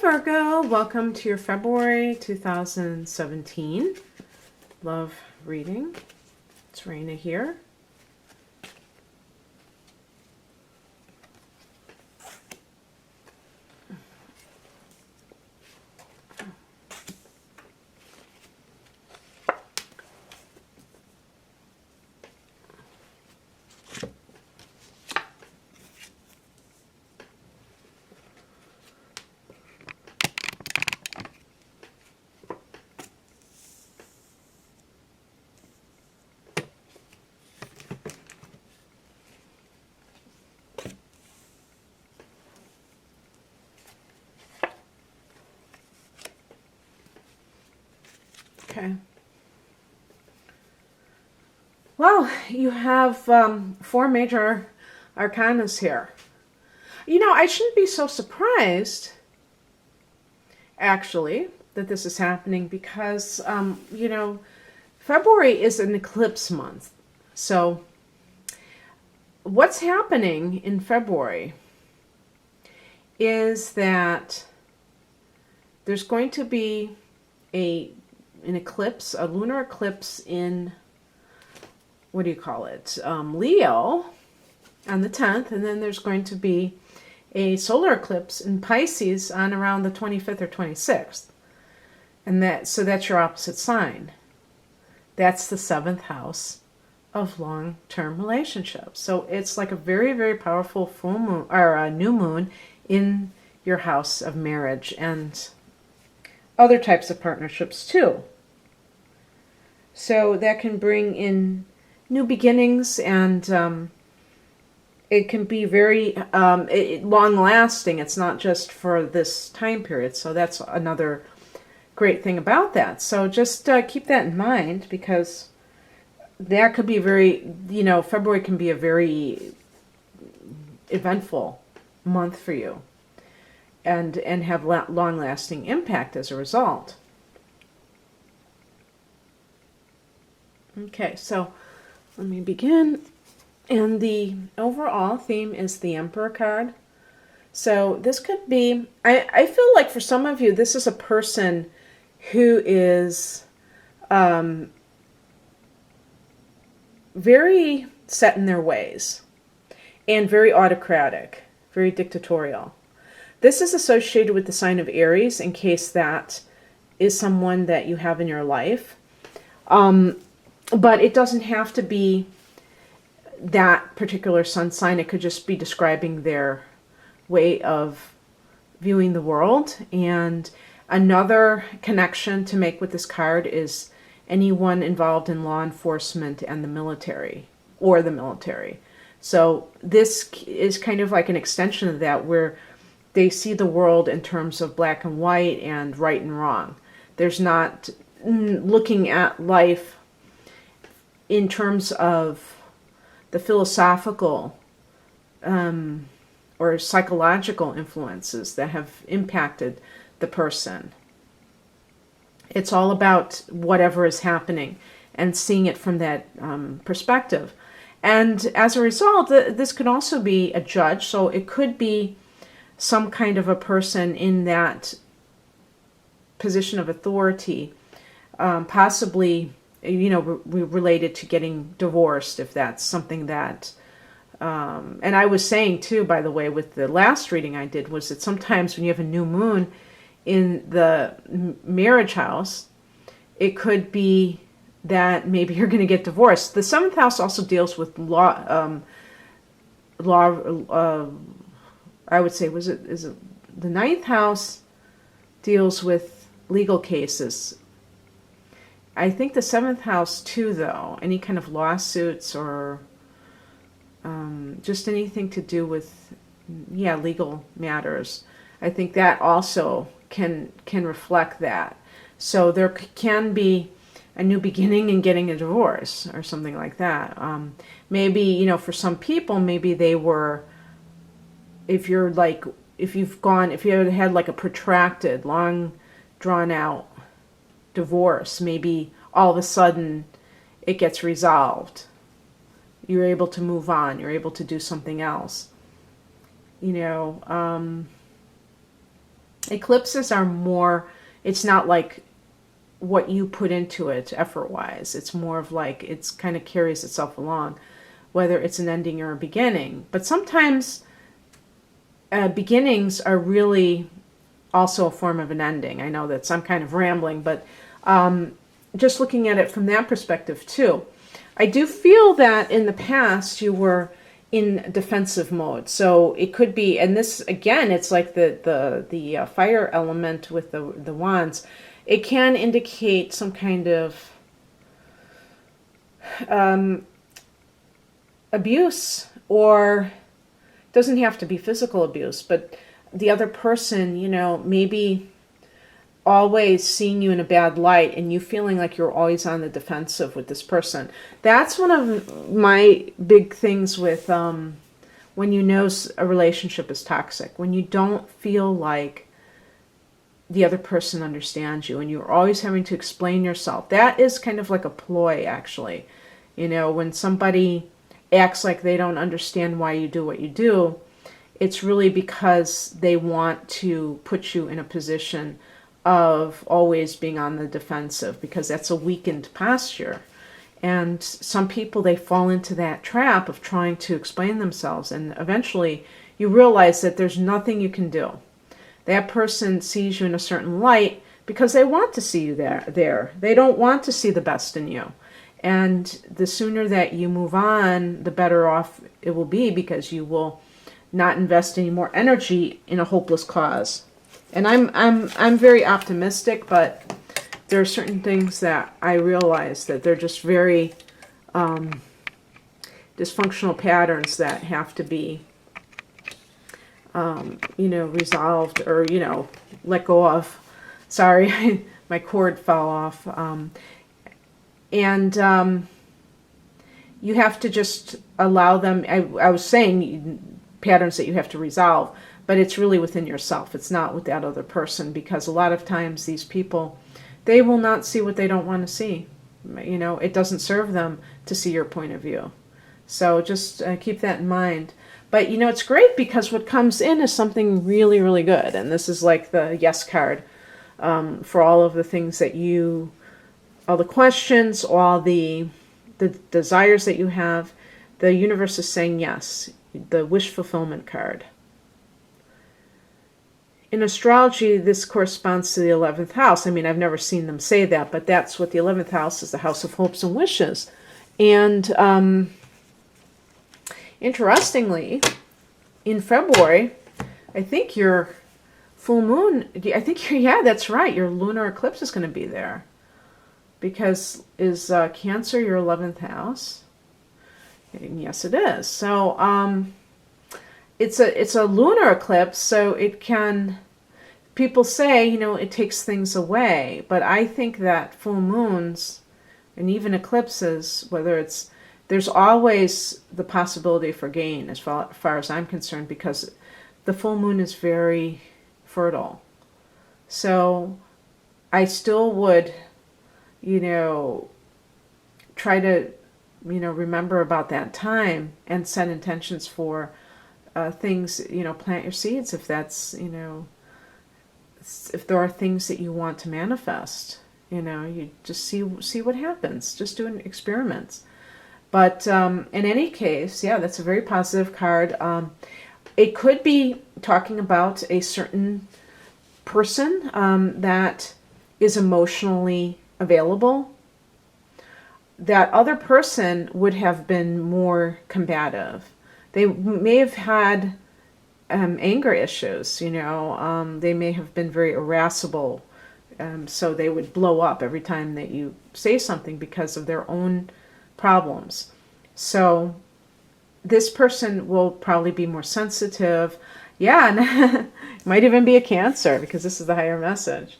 Virgo, welcome to your February 2017 love reading. It's Raina here. Okay. Well, you have four major arcanas here. You know, I shouldn't be so surprised, actually, that this is happening because, you know, February is an eclipse month. So what's happening in February is that there's going to be an eclipse, a lunar eclipse in, what do you call it, Leo on the 10th, and then there's going to be a solar eclipse in Pisces on around the 25th or 26th. And so that's your opposite sign. That's the 7th house of long-term relationships. So it's like a very, very powerful full moon or a new moon in your house of marriage and other types of partnerships too. So that can bring in new beginnings, and it can be very long-lasting. It's not just for this time period. So that's another great thing about that. So just keep that in mind, because that could be very, you know, February can be a very eventful month for you, and have long-lasting impact as a result. Okay, so let me begin. And the overall theme is the Emperor card. So this could be, I feel like for some of you, this is a person who is very set in their ways and very autocratic, very dictatorial. This is associated with the sign of Aries, in case that is someone that you have in your life. But it doesn't have to be that particular sun sign. It could just be describing their way of viewing the world. And another connection to make with this card is anyone involved in law enforcement and the military, or the military. So this is kind of like an extension of that, where they see the world in terms of black and white and right and wrong. There's not looking at life in terms of the philosophical or psychological influences that have impacted the person. It's all about whatever is happening and seeing it from that perspective. And as a result, this could also be a judge. So it could be some kind of a person in that position of authority, possibly, you know, related to getting divorced, if that's something that, and I was saying too, by the way, with the last reading I did, was that sometimes when you have a new moon in the marriage house, it could be that maybe you're going to get divorced. The 7th house also deals with law, I would say, is it the 9th house deals with legal cases. I think the 7th house too, though, any kind of lawsuits or just anything to do with, legal matters. I think that also can reflect that. So there can be a new beginning in getting a divorce or something like that. Maybe, you know, for some people, maybe they were, if you had like a protracted, long drawn out divorce, maybe all of a sudden it gets resolved. You're able to move on. You're able to do something else. You know, Eclipses are more, it's not like what you put into it effort-wise. It's more of like, it's kind of carries itself along, whether it's an ending or a beginning. But sometimes beginnings are really also a form of an ending. I know that's, I'm kind of rambling, but just looking at it from that perspective too. I do feel that in the past you were in defensive mode. So it could be, and this again, it's like the fire element with the wands. It can indicate some kind of abuse, or doesn't have to be physical abuse, but the other person, you know, maybe always seeing you in a bad light and you feeling like you're always on the defensive with this person. That's one of my big things with when you know a relationship is toxic, when you don't feel like the other person understands you and you're always having to explain yourself. That is kind of like a ploy, actually. You know, when somebody acts like they don't understand why you do what you do, it's really because they want to put you in a position of always being on the defensive, because that's a weakened posture. And some people, they fall into that trap of trying to explain themselves, and eventually you realize that there's nothing you can do. That person sees you in a certain light because they want to see you there. They don't want to see the best in you. And the sooner that you move on, the better off it will be, because you will not invest any more energy in a hopeless cause. And I'm very optimistic, but there are certain things that I realize that they're just very dysfunctional patterns that have to be, you know, resolved, or, you know, let go of. Sorry, my cord fell off. And you have to just allow them. I was saying patterns that you have to resolve, but it's really within yourself. It's not with that other person, because a lot of times these people, they will not see what they don't want to see. You know, it doesn't serve them to see your point of view. So just keep that in mind. But, you know, it's great because what comes in is something really, really good. And this is like the yes card for all of the things that you, all the questions, all the desires that you have. The universe is saying yes, the wish fulfillment card. In astrology, this corresponds to the 11th house. I mean, I've never seen them say that, but that's what the 11th house is, the house of hopes and wishes. And interestingly, in February, I think your full moon, I think, yeah, that's right, your lunar eclipse is going to be there. Because is Cancer your 11th house? And yes, it is. So it's a lunar eclipse, so it can, people say, you know, it takes things away. But I think that full moons and even eclipses, whether it's, there's always the possibility for gain as far as I'm concerned, because the full moon is very fertile. So I still would, you know, try to, you know, remember about that time and set intentions for things, you know, plant your seeds if that's, you know, if there are things that you want to manifest, you know, you just see what happens, just doing experiments. But in any case, yeah, that's a very positive card. It could be talking about a certain person that is emotionally available. That other person would have been more combative. They may have had anger issues, you know. They may have been very irascible, so they would blow up every time that you say something because of their own problems. So this person will probably be more sensitive. Yeah, and it might even be a Cancer, because this is the higher message.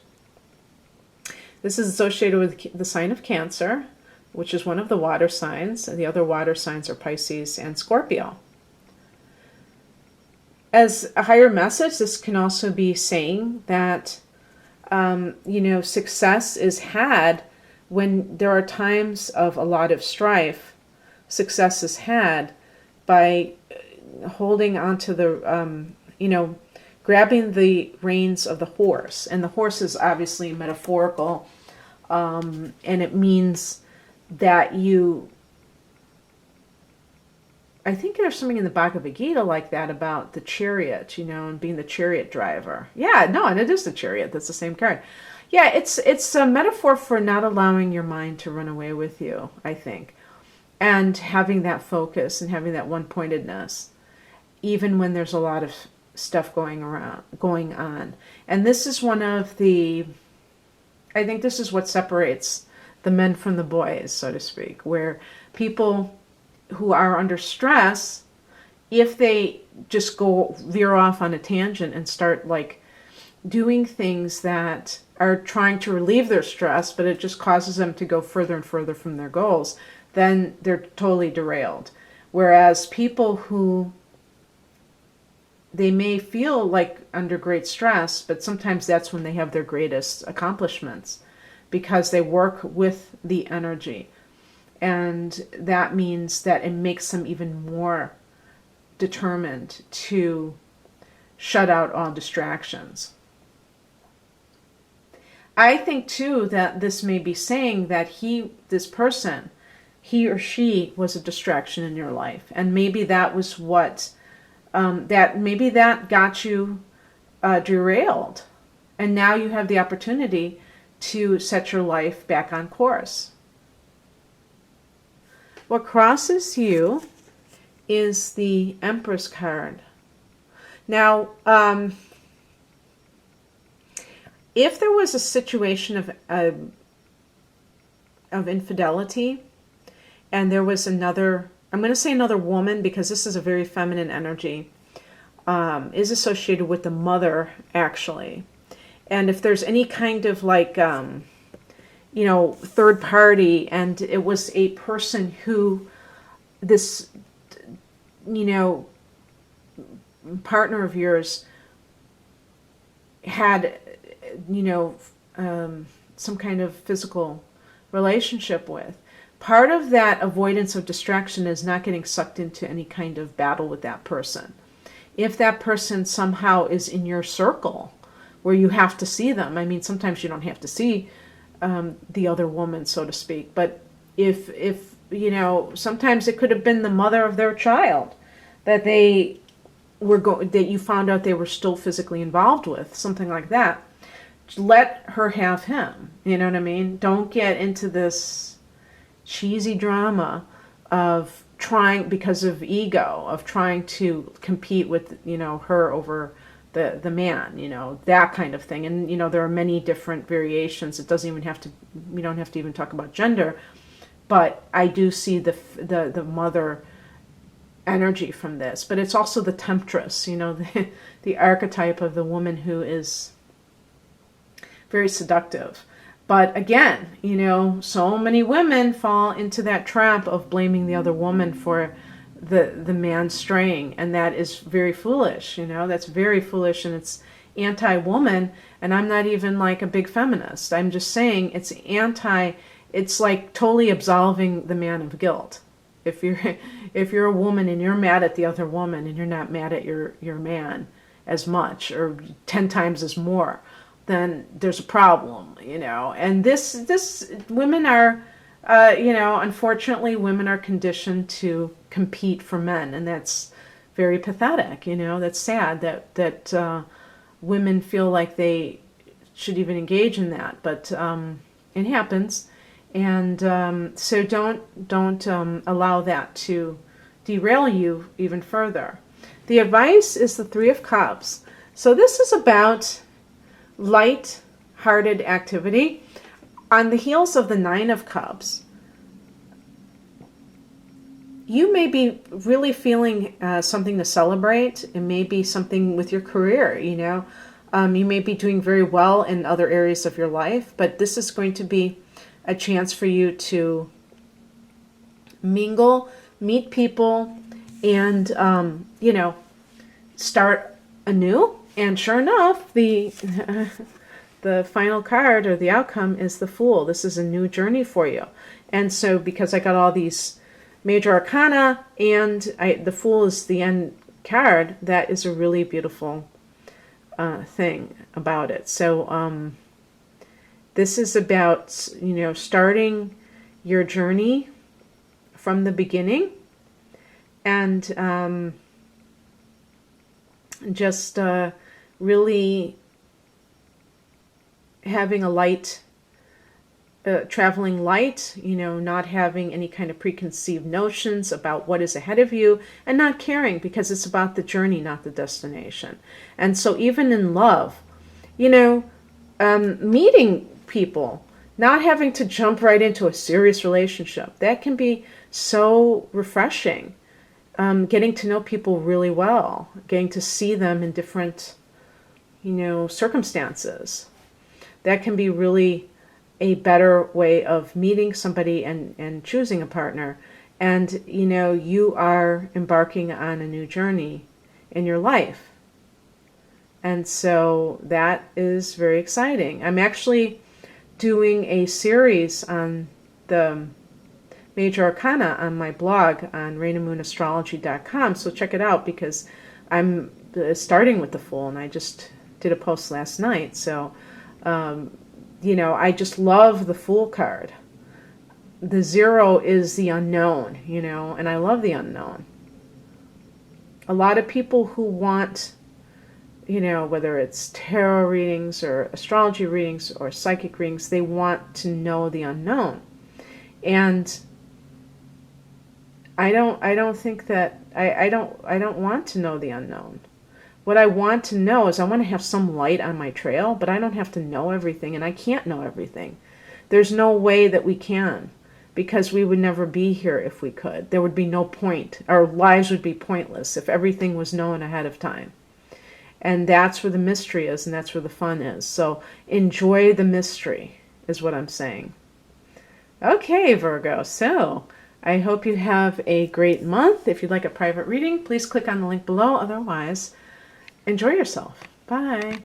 This is associated with the sign of Cancer, which is one of the water signs. And the other water signs are Pisces and Scorpio. As a higher message, this can also be saying that, you know, success is had when there are times of a lot of strife. Success is had by holding onto the, you know, grabbing the reins of the horse. And the horse is obviously metaphorical, and it means that you, I think there's something in the Bhagavad Gita like that about the chariot, and being the chariot driver. Yeah, no, and it is the chariot. That's the same card. Yeah, it's a metaphor for not allowing your mind to run away with you, I think. And having that focus and having that one-pointedness, even when there's a lot of stuff going on. And this is I think this is what separates the men from the boys, so to speak, where people who are under stress, if they just veer off on a tangent and start doing things that are trying to relieve their stress, but it just causes them to go further and further from their goals, then they're totally derailed. Whereas people who, they may feel like under great stress, but sometimes that's when they have their greatest accomplishments, because they work with the energy. And that means that it makes them even more determined to shut out all distractions. I think too that this may be saying that this person, he or she was a distraction in your life. And maybe that was what, maybe that got you derailed. And now you have the opportunity to set your life back on course. What crosses you is the Empress card. Now, if there was a situation of infidelity, and there was another, I'm going to say another woman, because this is a very feminine energy, is associated with the mother, actually. And if there's any kind of third party, and it was a person who this, partner of yours had, some kind of physical relationship with, part of that avoidance of distraction is not getting sucked into any kind of battle with that person. If that person somehow is in your circle where you have to see them, I mean, sometimes you don't have to see the other woman, so to speak, but if sometimes it could have been the mother of their child that that you found out they were still physically involved with, something like that. Let her have him. You know what I mean? Don't get into this cheesy drama of trying, because of ego, of trying to compete with, her over the man, that kind of thing. And, there are many different variations. It doesn't even have to, we don't have to even talk about gender, but I do see the mother energy from this. But it's also the temptress, the archetype of the woman who is very seductive. But again, so many women fall into that trap of blaming the other woman for the man straying, and that is very foolish. That's very foolish, and it's anti-woman. And I'm not even a big feminist. I'm just saying it's totally absolving the man of guilt. If you're a woman and you're mad at the other woman, and you're not mad at your man as much or 10 times as more, then there's a problem, And this women are, unfortunately, women are conditioned to compete for men, and that's very pathetic. That's sad that women feel like they should even engage in that, but it happens, and so don't allow that to derail you even further. The advice is the Three of Cups. So this is about light-hearted activity. On the heels of the Nine of Cups, you may be really feeling something to celebrate. It may be something with your career, you may be doing very well in other areas of your life, but this is going to be a chance for you to mingle, meet people, and, start anew. And sure enough, the final card or the outcome is the Fool. This is a new journey for you. And so because I got all these major arcana and the Fool is the end card, that is a really beautiful thing about it. So this is about, you know, starting your journey from the beginning, and just really having a light, traveling light, you know, not having any kind of preconceived notions about what is ahead of you, and not caring, because it's about the journey, not the destination. And so even in love, you know, meeting people, not having to jump right into a serious relationship, that can be so refreshing. Getting to know people really well, getting to see them in different, you know, circumstances, that can be really a better way of meeting somebody and choosing a partner. And, you know, you are embarking on a new journey in your life. And so that is very exciting. I'm actually doing a series on the major arcana on my blog on rainamoonastrology.com. So check it out, because I'm starting with the Fool, and I just did a post last night. So, you know, I just love the Fool card. The 0 is the unknown, you know, and I love the unknown. A lot of people who want, you know, whether it's tarot readings or astrology readings or psychic readings, they want to know the unknown. And I don't think that, I don't want to know the unknown. What I want to know is I want to have some light on my trail, but I don't have to know everything, and I can't know everything. There's no way that we can, because we would never be here if we could. There would be no point. Our lives would be pointless if everything was known ahead of time. And that's where the mystery is, and that's where the fun is. So enjoy the mystery is what I'm saying. Okay, Virgo, so I hope you have a great month. If you'd like a private reading, please click on the link below. Otherwise, enjoy yourself. Bye.